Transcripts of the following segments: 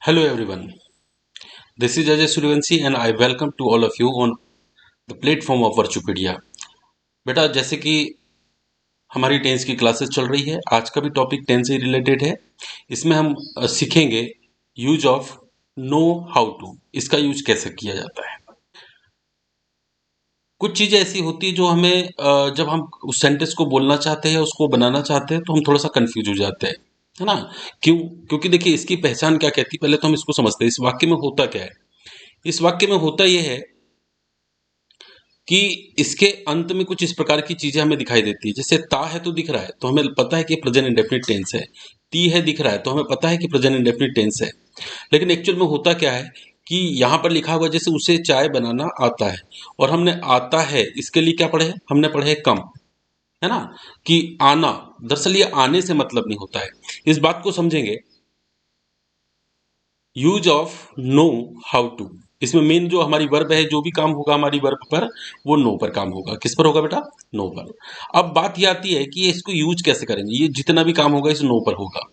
Hello everyone, this is Ajay Suryavanshi and I welcome to all of you on the platform of Virtupedia। बेटा जैसे कि हमारी tense की classes चल रही है, आज का भी टॉपिक टेंस से रिलेटेड है। इसमें हम सीखेंगे use of know how to, इसका यूज कैसे किया जाता है। कुछ चीज़ें ऐसी होती है जो हमें जब हम उस सेंटेंस को बोलना चाहते हैं, उसको बनाना चाहते हैं, तो हम थोड़ा सा कंफ्यूज हो जाते हैं, है ना। क्यों? क्योंकि देखिए इसकी पहचान क्या कहती है, पहले तो हम इसको समझते हैं। इस वाक्य में होता क्या है? इस वाक्य में होता यह है कि इसके अंत में कुछ इस प्रकार की चीजें हमें दिखाई देती है। जैसे ता है तो दिख रहा है, तो हमें पता है कि प्रेजेंट इंडेफिनिट टेंस है। ती है दिख रहा है, तो हमें पता है कि प्रेजेंट इंडेफिनिट टेंस है। लेकिन एक्चुअल में होता क्या है कि यहाँ पर लिखा हुआ जैसे उसे चाय बनाना आता है, और हमने आता है इसके लिए क्या पढ़े? हमने पढ़े कम, है ना। कि आना, दरअसल ये आने से मतलब नहीं होता है। इस बात को समझेंगे। Use of know how to, इसमें मेन जो हमारी वर्ब है, जो भी काम होगा हमारी वर्ब पर, वो नो पर काम होगा। किस पर होगा बेटा? नो पर। अब बात ये आती है कि ये इसको यूज कैसे करेंगे। ये जितना भी काम होगा इस नो पर होगा।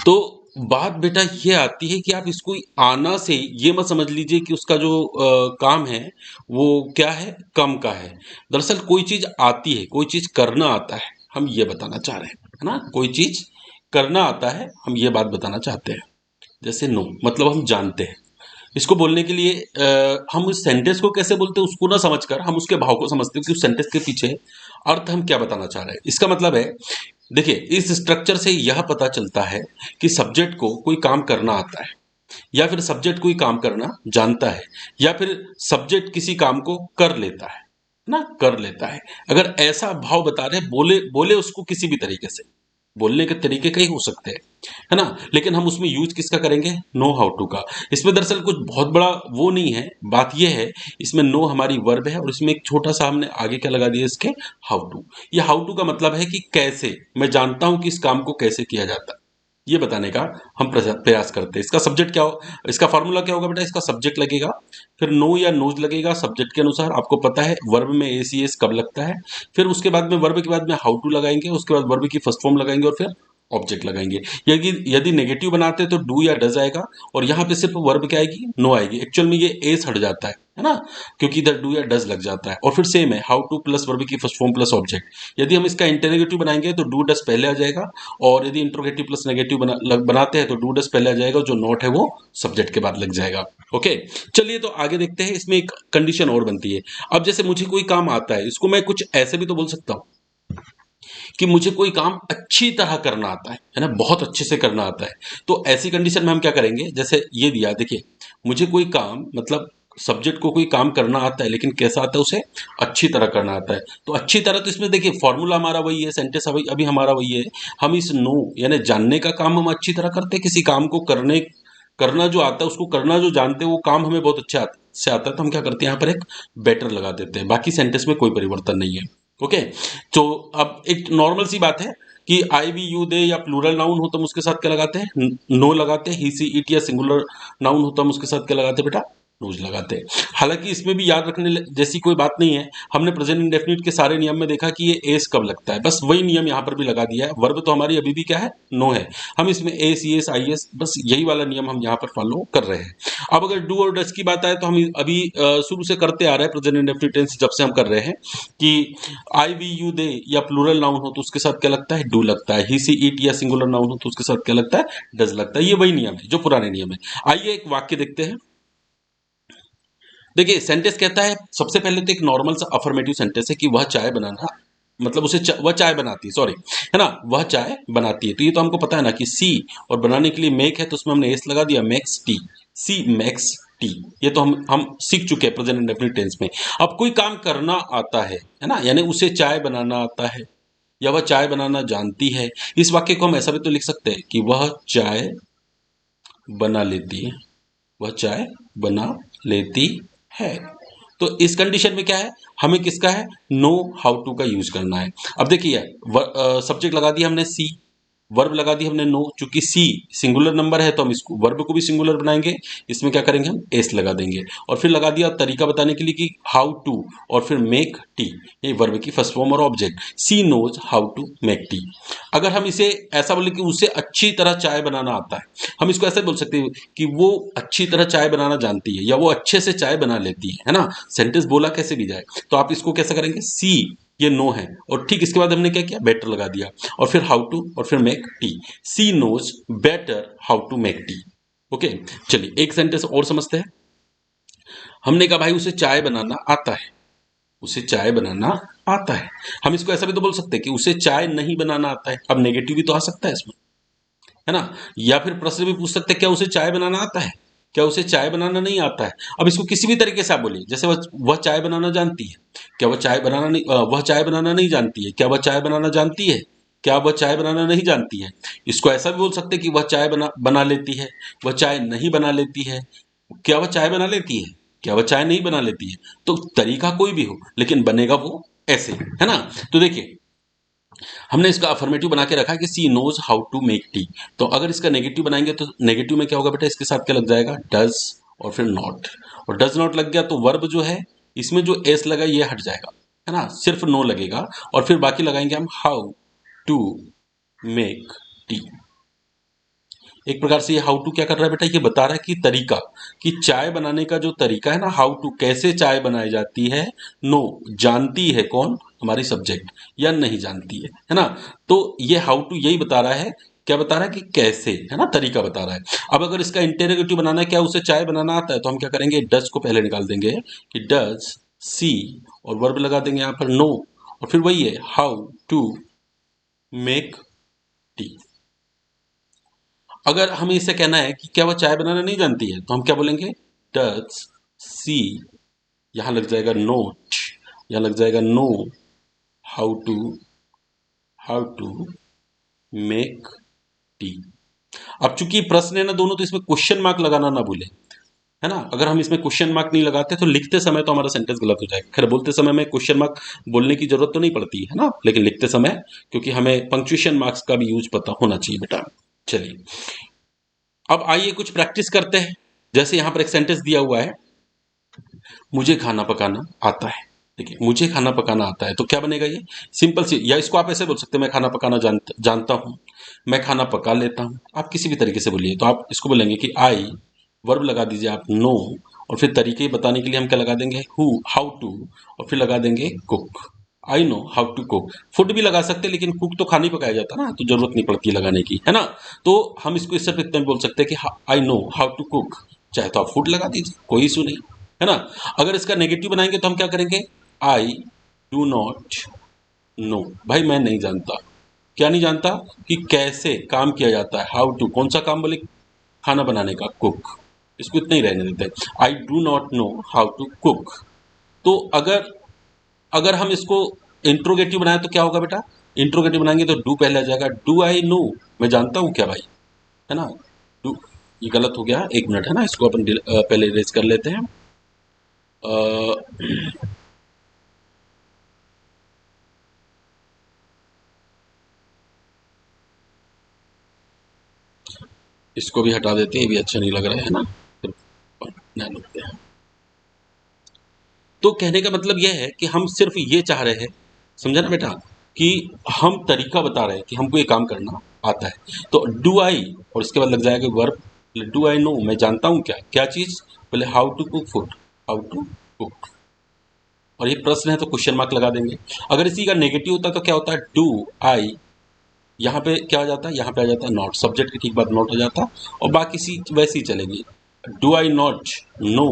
तो बात बेटा ये आती है कि आप इसको आना से ये मत समझ लीजिए कि उसका जो काम है वो क्या है, कम का है। दरअसल कोई चीज आती है, कोई चीज करना आता है, हम ये बताना चाह रहे हैं, है ना। कोई चीज करना आता है, हम ये बात बताना चाहते हैं। जैसे नो मतलब हम जानते हैं। इसको बोलने के लिए हम उस सेंटेंस को कैसे बोलते हैं उसको ना समझकर हम उसके भाव को समझते हैं कि उस सेंटेंस के पीछे अर्थ हम क्या बताना चाह रहे हैं। इसका मतलब है, देखिए इस स्ट्रक्चर से यह पता चलता है कि सब्जेक्ट को कोई काम करना आता है, या फिर सब्जेक्ट कोई काम करना जानता है, या फिर सब्जेक्ट किसी काम को कर लेता है ना, कर लेता है। अगर ऐसा भाव बता रहे, बोले बोले उसको किसी भी तरीके से, बोलने के तरीके कई हो सकते हैं, है ना। लेकिन हम उसमें यूज किसका करेंगे? नो हाउ टू का। इसमें दरअसल कुछ बहुत बड़ा वो नहीं है। बात यह है, इसमें नो हमारी वर्ब है और इसमें एक छोटा सा हमने आगे क्या लगा दिया इसके? How to. ये हाउ टू का मतलब है कि कैसे, मैं जानता हूं कि इस काम को कैसे किया जाता है, ये बताने का हम प्रयास करते हैं। इसका सब्जेक्ट क्या हो, इसका फॉर्मूला क्या होगा बेटा? इसका सब्जेक्ट लगेगा, फिर नो या नोज लगेगा सब्जेक्ट के अनुसार। आपको पता है वर्ब में एस ई एस कब लगता है। फिर उसके बाद में वर्ब के बाद में हाउ टू लगाएंगे, उसके बाद वर्ब की फर्स्ट फॉर्म लगाएंगे और फिर ऑब्जेक्ट लगाएंगे। यदि यदि नेगेटिव बनाते हैं तो डू या डज आएगा, और यहाँ पे सिर्फ वर्ब क्या आएगी? नो आएगी। एक्चुअल में ये एस हट जाता है ना, क्योंकि इधर डू या डज लग जाता है। और फिर सेम है, हाउ टू प्लस वर्ब की फर्स्ट फॉर्म प्लस ऑब्जेक्ट। यदि हम इसका इंटरनेगेटिव बनाएंगे तो डू डज पहले आ जाएगा, और यदि इंट्रोगेटिव प्लस नेगेटिव बनाते हैं तो डू डज पहले आ जाएगा, जो नॉट है वो सब्जेक्ट के बाद लग जाएगा। ओके, चलिए तो आगे देखते हैं। इसमें एक कंडीशन और बनती है। अब जैसे मुझे कोई काम आता है, इसको मैं कुछ ऐसे भी तो बोल सकता हूं कि मुझे कोई काम अच्छी तरह करना आता है ना, बहुत अच्छे से करना आता है। तो ऐसी कंडीशन में हम क्या करेंगे? जैसे ये दिया, देखिए मुझे कोई काम, मतलब सब्जेक्ट को कोई काम करना आता है, लेकिन कैसा आता है? उसे अच्छी तरह करना आता है। तो अच्छी तरह, तो इसमें देखिए फॉर्मूला हमारा वही है, सेंटेंस अभी अभी हमारा वही है। हम इस नो यानी जानने का काम हम अच्छी तरह करते हैं। किसी काम को करना जो आता है, उसको करना जो जानते हैं, वो काम हमें बहुत अच्छे से आता है, तो हम क्या करते हैं? यहाँ पर एक बेटर लगा देते हैं। बाकी सेंटेंस में कोई परिवर्तन नहीं है। ओके, तो अब एक नॉर्मल सी बात है कि आई वी यू दे या प्लूरल नाउन हो तो हम उसके साथ क्या लगाते हैं? नो लगाते हैं। ही सी इट या सिंगुलर नाउन हो तो हम उसके साथ क्या लगाते हैं बेटा? नोज लगाते हैं। हालांकि इसमें भी याद रखने जैसी कोई बात नहीं है। हमने प्रेजेंट इंडेफिनिट के सारे नियम में देखा कि ये एस कब लगता है, बस वही नियम यहाँ पर भी लगा दिया है। वर्ब तो हमारी अभी भी क्या है? नो है। हम इसमें S E S I S, बस यही वाला नियम हम यहाँ पर फॉलो कर रहे हैं। अब अगर डू और डज की बात आए तो हम अभी शुरू से करते आ रहे हैं प्रेजेंट इंडेफिनिट टेंस, जब से हम कर रहे हैं कि आई वी यू दे या प्लूरल नाउन हो तो उसके साथ क्या लगता है? डू लगता है। ही सी इट या सिंगुलर नाउन हो तो उसके साथ क्या लगता है? डज लगता है। ये वही नियम है जो पुराने नियम है। आइए एक वाक्य देखते हैं। देखिए सेंटेंस कहता है, सबसे पहले तो एक नॉर्मल सा अफर्मेटिव सेंटेंस है कि वह चाय बनाना, मतलब वह चाय बनाती है, सॉरी, है ना, वह चाय बनाती है। तो ये तो हमको पता है ना कि सी, और बनाने के लिए मेक है तो उसमें हमने एस लगा दिया, मेक्स टी। सी मेक्स टी, ये तो हम सीख चुके हैं प्रेजेंट इंडेफिनिट टेंस में। अब कोई काम करना आता है ना, यानी उसे चाय बनाना आता है, या वह चाय बनाना जानती है। इस वाक्य को हम ऐसा भी तो लिख सकते हैं कि वह चाय बना लेती है, वह चाय बना लेती है। तो इस कंडीशन में क्या है? हमें किसका है? नो हाउ टू का यूज करना है। अब देखिए सब्जेक्ट लगा दिया हमने सी, वर्ब लगा दी हमने नो, चूंकि सी सिंगुलर नंबर है तो हम इसको वर्ब को भी सिंगुलर बनाएंगे, इसमें क्या करेंगे हम एस लगा देंगे, और फिर लगा दिया तरीका बताने के लिए कि हाउ टू, और फिर मेक टी, ये वर्ब की फर्स्ट फॉर्म और object, she knows how to make tea. अगर हम इसे ऐसा बोले कि उसे अच्छी तरह चाय बनाना आता है, हम इसको ऐसे बोल सकते हैं कि वो अच्छी तरह चाय बनाना जानती है, या वो अच्छे से चाय बना लेती है ना, सेंटेंस बोला कैसे भी जाए। तो आप इसको कैसे करेंगे, सी ये नो है, और ठीक इसके बाद हमने क्या किया, बेटर लगा दिया, और फिर हाउ टू, और फिर make tea, she knows better how to make tea. Okay, चलिए एक सेंटेंस और समझते हैं। हमने कहा भाई उसे चाय बनाना आता है, उसे चाय बनाना आता है। हम इसको ऐसा भी तो बोल सकते हैं कि उसे चाय नहीं बनाना आता है, अब नेगेटिव भी तो आ सकता है इसमें, है ना। या फिर प्रश्न भी पूछ सकते हैं क्या उसे चाय बनाना आता है, क्या उसे चाय बनाना नहीं आता है। अब इसको किसी भी तरीके से आप बोलिए, जैसे वह चाय बनाना जानती है, क्या वह चाय बनाना नहीं वह चाय बनाना नहीं जानती है, क्या वह चाय बनाना जानती है, क्या वह चाय बनाना नहीं जानती है। इसको ऐसा भी बोल सकते हैं कि वह चाय बना लेती है, वह चाय नहीं बना लेती है, क्या वह चाय बना लेती है, क्या वह चाय नहीं बना लेती है। तो तरीका कोई भी हो, लेकिन बनेगा वो ऐसे, है ना। तो देखिए हमने इसका अफर्मेटिव बना के रखा है कि she knows how to make tea. तो अगर इसका नेगेटिव बनाएंगे तो नेगेटिव में क्या होगा बेटा, इसके साथ क्या लग जाएगा, डज, और फिर नॉट, और डज नॉट लग गया तो वर्ब जो है इसमें जो एस लगा ये हट जाएगा, है ना, सिर्फ नो लगेगा, और फिर बाकी लगाएंगे हम हाउ टू मेक टी। एक प्रकार से ये हाउ टू क्या कर रहा है बेटा, ये बता रहा है कि तरीका, कि चाय बनाने का जो तरीका है ना, हाउ टू कैसे चाय बनाई जाती है, नो जानती है कौन, हमारी सब्जेक्ट, या नहीं जानती है ना। तो ये हाउ टू यही बता रहा है, क्या बता रहा है कि कैसे, है ना, तरीका बता रहा है। अब अगर इसका इंटेरोगेटिव बनाना है, क्या उसे चाय बनाना आता है, तो हम क्या करेंगे, डज को पहले निकाल देंगे कि डज सी, और वर्ब लगा देंगे यहाँ पर नो, और फिर वही है हाउ टू मेक टी। अगर हमें इसे कहना है कि क्या वह चाय बनाना नहीं जानती है, तो हम क्या बोलेंगे, डज सी, यहां लग जाएगा नोट, यहां लग जाएगा know how to make tea. अब चूंकि प्रश्न है ना दोनों, तो इसमें क्वेश्चन मार्क लगाना ना भूलें, है ना। अगर हम इसमें क्वेश्चन मार्क नहीं लगाते तो लिखते समय तो हमारा सेंटेंस गलत हो जाएगा। खैर बोलते समय में क्वेश्चन मार्क बोलने की जरूरत तो नहीं पड़ती है ना, लेकिन लिखते समय क्योंकि हमें पंक्चुएशन मार्क्स का भी यूज पता होना चाहिए बेटा। चलिए अब आइए कुछ प्रैक्टिस करते हैं। जैसे यहां पर एक सेंटेंस दिया हुआ है, मुझे खाना पकाना आता है। देखिए मुझे खाना पकाना आता है, तो क्या बनेगा ये, सिंपल सी, या इसको आप ऐसे बोल सकते हैं, मैं खाना पकाना जानता हूं, मैं खाना पका लेता हूं, आप किसी भी तरीके से बोलिए। तो आप इसको बोलेंगे कि आई, वर्ब लगा दीजिए आप नो, और फिर तरीके बताने के लिए हम क्या लगा देंगे, हु, हाउ टू, और फिर लगा देंगे cook, I know how to cook. Food भी लगा सकते हैं, लेकिन कुक तो खाना ही पकाया जाता है ना, तो जरूरत नहीं पड़ती लगाने की, है ना। तो हम इसको सिर्फ इतना भी बोल सकते हैं कि I know how to cook, चाहे तो आप फूड लगा दीजिए, कोई इशू नहीं, है ना। अगर इसका नेगेटिव बनाएंगे तो हम क्या करेंगे, आई डू नॉट नो, भाई मैं नहीं जानता, क्या नहीं जानता, कि कैसे काम किया जाता है, हाउ टू कौन सा काम बोले, खाना बनाने का, कुक, इसको इतना ही रहने देते हैं, I do not know how to cook. तो अगर अगर हम इसको इंट्रोगेटिव बनाए तो क्या होगा बेटा, इंट्रोगेटिव बनाएंगे तो डू पहले आ जाएगा, डू आई नो, मैं जानता हूं क्या भाई, है ना। डू, ये गलत हो गया, एक मिनट, है ना, इसको अपन पहले इरेज कर लेते हैं। इसको भी हटा देते हैं, ये भी अच्छा नहीं लग रहा है ना, फिर ध्यान रखते हैं। तो कहने का मतलब यह है कि हम सिर्फ ये चाह रहे हैं, समझा ना बेटा, कि हम तरीका बता रहे हैं कि हमको ये काम करना आता है। तो डू आई, और इसके बाद लग जाएगा वर्ब, डू आई नो, मैं जानता हूं क्या, क्या चीज, बोले how to cook food, how to cook, और ये प्रश्न है तो क्वेश्चन मार्क लगा देंगे। अगर इसी का नेगेटिव होता तो क्या होता है, डू आई, यहाँ पे क्या आ जाता है, यहाँ पे आ जाता है नॉट, सब्जेक्ट के ठीक बाद नॉट आ जाता, और बाकी सी वैसी चलेगी, do I not know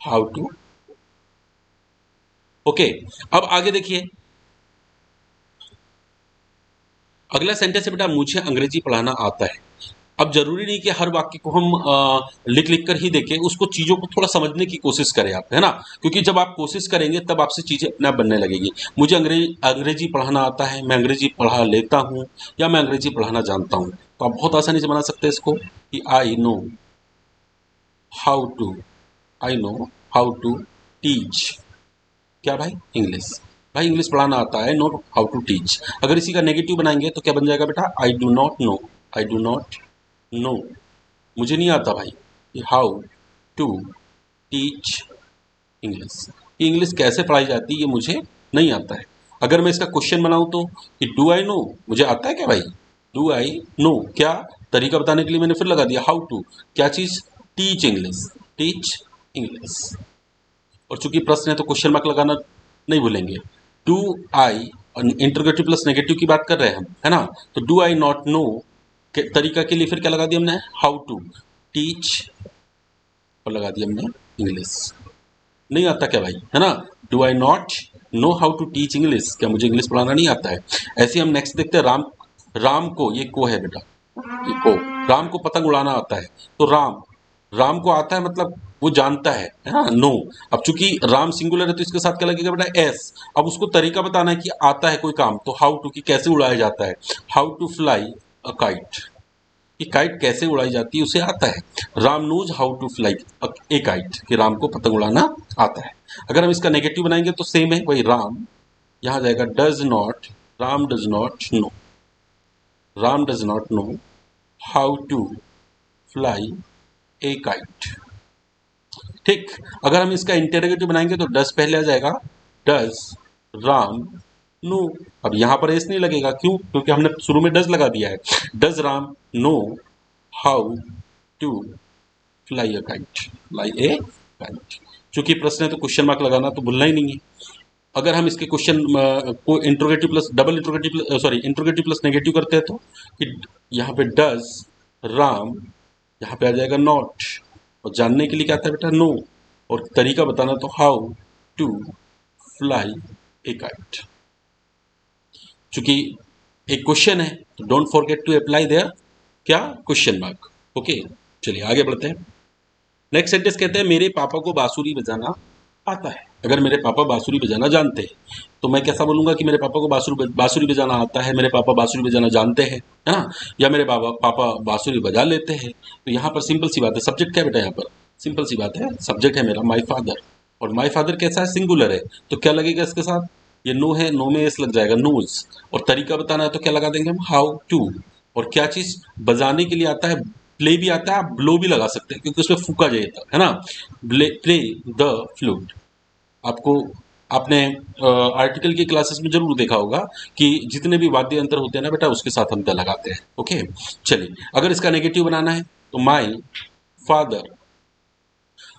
how to. Okay, अब आगे देखिए, अगला सेंटेंस है बेटा, मुझे अंग्रेजी पढ़ाना आता है। अब जरूरी नहीं कि हर वाक्य को हम लिख लिख कर ही देखें, उसको चीजों को थोड़ा समझने की कोशिश करें आप, है ना, क्योंकि जब आप कोशिश करेंगे तब आपसे चीजें अपने आप बनने लगेगी। मुझे अंग्रेजी पढ़ाना आता है, मैं अंग्रेजी पढ़ा लेता हूँ, या मैं अंग्रेजी पढ़ाना जानता हूँ। तो आप बहुत आसानी से बना सकते हैं इसको कि I know how to, I know how to teach, क्या भाई, इंग्लिश। भाई इंग्लिश पढ़ाना आता है, नॉट हाउ टू टीच। अगर इसी का नेगेटिव बनाएंगे तो क्या बन जाएगा बेटा, आई do not no, I do not no, मुझे नहीं आता भाई हाउ टू टीच इंग्लिश, ये इंग्लिश कैसे पढ़ाई जाती है ये मुझे नहीं आता है। अगर मैं इसका क्वेश्चन बनाऊं तो कि डू आई नो, मुझे आता है क्या भाई, डू आई नो, क्या तरीका बताने के लिए मैंने फिर लगा दिया हाउ टू, क्या चीज, टीच इंग्लिश, टीच इंग्लिश। और चूंकि प्रश्न है तो क्वेश्चन मार्क लगाना नहीं भूलेंगे। Do I, interrogative plus negative की बात कर रहे हैं हम, है ना, तो डू आई नॉट नो के तरीका के लिए फिर क्या लगा दिया हमने, हाउ टू टीच, और लगा दिया हमने इंग्लिश। नहीं आता क्या भाई, है ना, do I not know how to teach English, क्या मुझे इंग्लिश पढ़ाना नहीं आता है। ऐसे हम नेक्स्ट देखते हैं, राम, राम को, ये को है बेटा, ये को, राम को पतंग उड़ाना आता है, तो राम, राम को आता है मतलब वो जानता है ना, नो। अब चूंकि राम सिंगुलर है तो इसके साथ क्या लगेगा बेटा, एस। अब उसको तरीका बताना है कि आता है कोई काम, तो हाउ टू, कि कैसे उड़ाया जाता है, how to fly a kite, कि काइट कैसे उड़ाई जाती है उसे आता है। Ram knows how to fly a kite, कि राम को पतंग उड़ाना आता है। अगर हम इसका नेगेटिव बनाएंगे तो सेम है वही, राम, यहां जाएगा does not, Ram does not know, Ram does not know how to fly a kite. ठीक, अगर हम इसका इंटेरोगेटिव बनाएंगे तो डज पहले आ जाएगा, डज राम नो। अब यहां पर एस नहीं लगेगा, क्यों, क्योंकि हमने शुरू में डज लगा दिया है। Does Ram know how to fly a kite, fly a kite. चूंकि प्रश्न है तो क्वेश्चन मार्क लगाना तो भूलना ही नहीं है। अगर हम इसके क्वेश्चन को interrogative plus double interrogative, sorry interrogative plus negative करते हैं तो कि यहाँ पे डज राम, यहाँ पे आ जाएगा नॉट, और जानने के लिए क्या आता है बेटा, नो, और तरीका बताना तो how to fly a kite. चूंकि एक क्वेश्चन है तो don't forget to apply there क्या, क्वेश्चन मार्क। ओके, चलिए आगे बढ़ते हैं। नेक्स्ट सेंटेंस कहते हैं मेरे पापा को बांसुरी बजाना आता है। अगर मेरे पापा बांसुरी बजाना जानते हैं तो मैं कैसा बोलूंगा कि मेरे पापा को बांसुरी बजाना आता है, मेरे पापा बांसुरी बजाना जानते हैं, है ना, या मेरे पापा बांसुरी बजा लेते हैं। तो यहाँ पर सिंपल सी बात है, सब्जेक्ट क्या बेटा, यहाँ पर सिंपल सी बात है, सब्जेक्ट है मेरा माई फादर, और माई फादर कैसा है, सिंगुलर है, तो क्या लगेगा इसके साथ, ये नो है, नो में एस लग जाएगा, नोज। और तरीका बताना है तो क्या लगा देंगे हम, हाउ टू। और क्या चीज बजाने के लिए आता है, प्ले भी आता है, आप ब्लो भी लगा सकते हैं क्योंकि उसमें फूका जाता है ना, प्ले द फ्लूट। आपको, आपने आर्टिकल की क्लासेस में जरूर देखा होगा कि जितने भी वाद्य यंत्र होते हैं ना बेटा उसके साथ हम द लगाते हैं। ओके, चलिए अगर इसका नेगेटिव बनाना है तो माई फादर,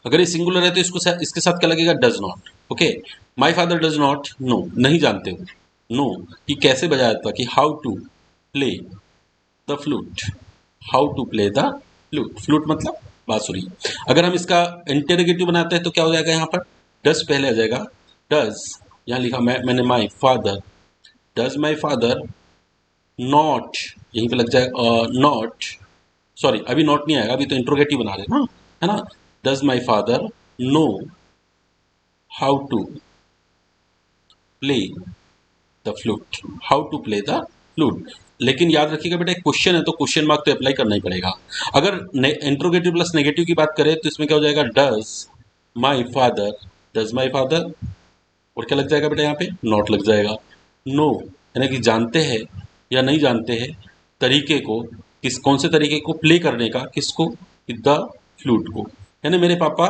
अगर ये सिंगुलर है तो इसके साथ क्या लगेगा, does not. Okay, my father does not know, नहीं जानते हो, नो, कि कैसे बजाया था, कि how to play the flute, how to play the flute, flute मतलब बांसुरी। अगर हम इसका इंटेरोगेटिव बनाते हैं तो क्या हो जाएगा, यहाँ पर डज पहले आ जाएगा, डज, यहाँ लिखा मैंने माई father, does my father not, यहीं पे लग जाएगा नॉट, सॉरी अभी नॉट नहीं आएगा, अभी तो इंट्रोगेटिव बना रहे हैं ना, है ना, does my father know how to play the flute, how to play the flute. लेकिन याद रखिएगा बेटा एक क्वेश्चन है तो क्वेश्चन मार्क तो अप्लाई करना ही पड़ेगा। अगर इंट्रोगेटिव प्लस नेगेटिव की बात करें तो इसमें क्या हो जाएगा, does my father, does my father, और क्या लग जाएगा बेटा यहाँ पे, नॉट लग जाएगा, नो, यानी कि जानते हैं या नहीं जानते हैं तरीके को, किस कौन से तरीके को प्ले करने का, किसको, द फ्लूट को। यानी मेरे पापा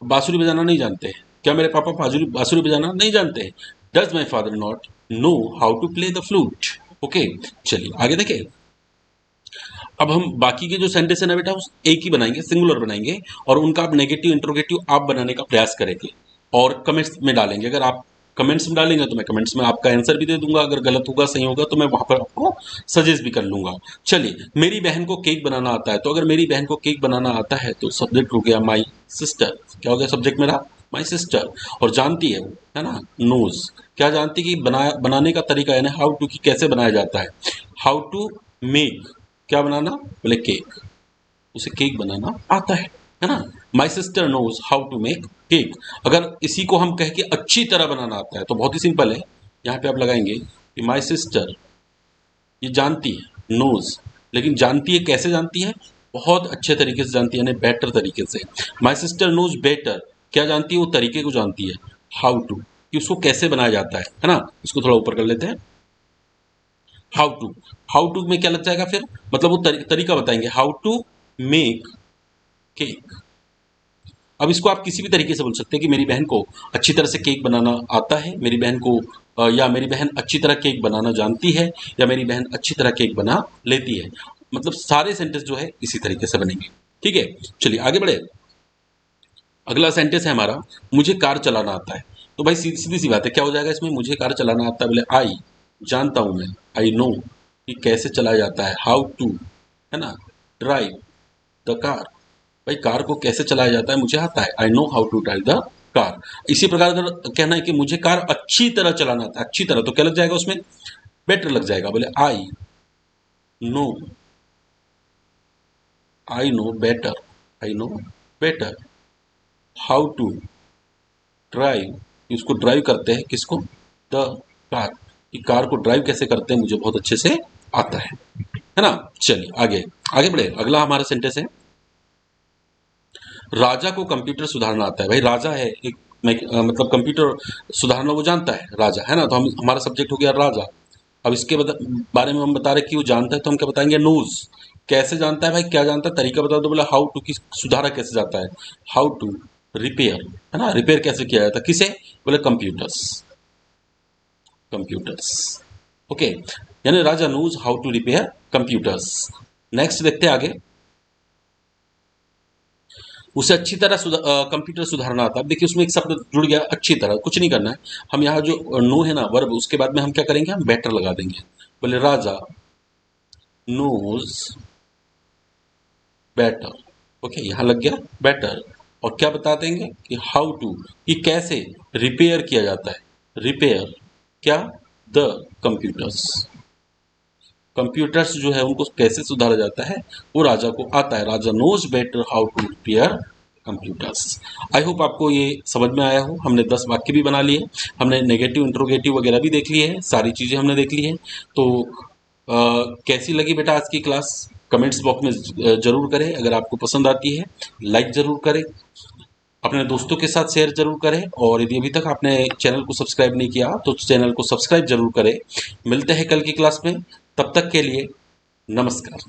बांसुरी बजाना नहीं जानते हैं, क्या मेरे पापा बांसुरी बजाना नहीं जानते हैं, does my father not know how to play the flute. Okay, चलिए आगे देखें। अब हम बाकी के जो सेंटेंस है ना बेटा उस एक ही बनाएंगे, सिंगुलर बनाएंगे, और उनका आप नेगेटिव इंट्रोगेटिव आप बनाने का प्रयास करेंगे और कमेंट्स में डालेंगे। अगर आप कमेंट्स में डालेंगे तो मैं कमेंट्स में आपका आंसर भी दे दूंगा, अगर गलत होगा सही होगा तो मैं वहां पर आपको सजेस्ट भी कर लूंगा। चलिए, मेरी बहन को केक बनाना आता है, तो अगर मेरी बहन को केक बनाना आता है तो सब्जेक्ट हो गया माई सिस्टर, क्या हो गया सब्जेक्ट मेरा, माई सिस्टर, और जानती है वो, है ना, नोज, क्या जानती कि बनाने का तरीका यानी हाउ टू, की कैसे बनाया जाता है, हाउ टू मेक, क्या बनाना, बोले केक, उसे केक बनाना आता है ना, my sister knows how to make cake. अगर इसी को हम कह के अच्छी तरह बनाना आता है तो बहुत ही सिंपल है, यहाँ पे आप लगाएंगे कि माई सिस्टर, ये जानती है, नोज, लेकिन जानती है कैसे जानती है, बहुत अच्छे तरीके से जानती है, यानी बेटर तरीके से। माई सिस्टर नोज बेटर, क्या जानती है, वो तरीके को जानती है, हाउ टू, कि उसको कैसे बनाया जाता है ना। इसको थोड़ा ऊपर कर लेते हैं। हाउ टू में क्या लग जाएगा फिर, मतलब वो तरीका बताएंगे, हाउ टू मेक केक। अब इसको आप किसी भी तरीके से बोल सकते हैं कि मेरी बहन को अच्छी तरह से केक बनाना आता है, मेरी बहन को या मेरी बहन अच्छी तरह केक बनाना जानती है, या मेरी बहन अच्छी तरह केक बना लेती है। मतलब सारे सेंटेंस जो है इसी तरीके से बनेंगे। ठीक है, चलिए आगे बढ़े। अगला सेंटेंस है हमारा, मुझे कार चलाना आता है। तो भाई सीधी सीधी सी बात है, क्या हो जाएगा इसमें, मुझे कार चलाना आता है, बोले आई, जानता हूं मैं, आई नो कि कैसे चलाया जाता है, हाउ टू, है ना, ड्राइव द कार। भाई कार को कैसे चलाया जाता है मुझे आता है, I know how to drive the car. इसी प्रकार अगर कहना है कि मुझे कार अच्छी तरह चलाना आता है, अच्छी तरह, तो क्या लग जाएगा उसमें, बेटर लग जाएगा। बोले no I know better, I know better how to drive, इसको ड्राइव करते हैं किसको, द कार, कि कार को ड्राइव कैसे करते हैं मुझे बहुत अच्छे से आता है ना। चलिए आगे आगे बढ़े। अगला हमारा सेंटेंस है, राजा को कंप्यूटर सुधारना आता है। भाई राजा है एक, मतलब कंप्यूटर सुधारना वो जानता है, राजा है ना, तो हम हमारा सब्जेक्ट हो गया राजा। अब इसके बारे में हम बता रहे कि वो जानता है, तो हम क्या बताएंगे, नोज। कैसे जानता है भाई, क्या जानता है, तरीका बता दो। बोला हाउ टू, की सुधारा कैसे जाता है, हाउ टू रिपेयर, है ना, रिपेयर कैसे किया जाता है, किसे, बोले कंप्यूटर्स, कंप्यूटर्स। ओके, यानी Raja knows how to repair computers. Next देखते हैं आगे, उसे अच्छी तरह कंप्यूटर सुधारना आता है। अब देखिए उसमें एक शब्द जुड़ गया, अच्छी तरह, कुछ नहीं करना है। हम यहाँ जो नो है ना वर्ब, उसके बाद में हम क्या करेंगे, हम बेटर लगा देंगे। बोले राजा नोज बेटर। ओके, यहाँ लग गया बेटर। और क्या बता देंगे कि हाउ टू, कि कैसे रिपेयर किया जाता है, रिपेयर क्या, द कंप्यूटर्स, कंप्यूटर्स जो है उनको कैसे सुधारा जाता है वो राजा को आता है। Raja knows better how to repair computers. I hope आपको ये समझ में आया हो। हमने 10 वाक्य भी बना लिए, हमने नेगेटिव इंट्रोगेटिव वगैरह भी देख लिए हैं, सारी चीज़ें हमने देख ली हैं। तो कैसी लगी बेटा आज की क्लास, कमेंट्स बॉक्स में जरूर करें। अगर आपको पसंद आती है लाइक जरूर करें, अपने दोस्तों के साथ शेयर जरूर करें, और यदि अभी तक आपने चैनल को सब्सक्राइब नहीं किया तो चैनल को सब्सक्राइब जरूर करें। मिलते हैं कल की क्लास में, तब तक के लिए नमस्कार।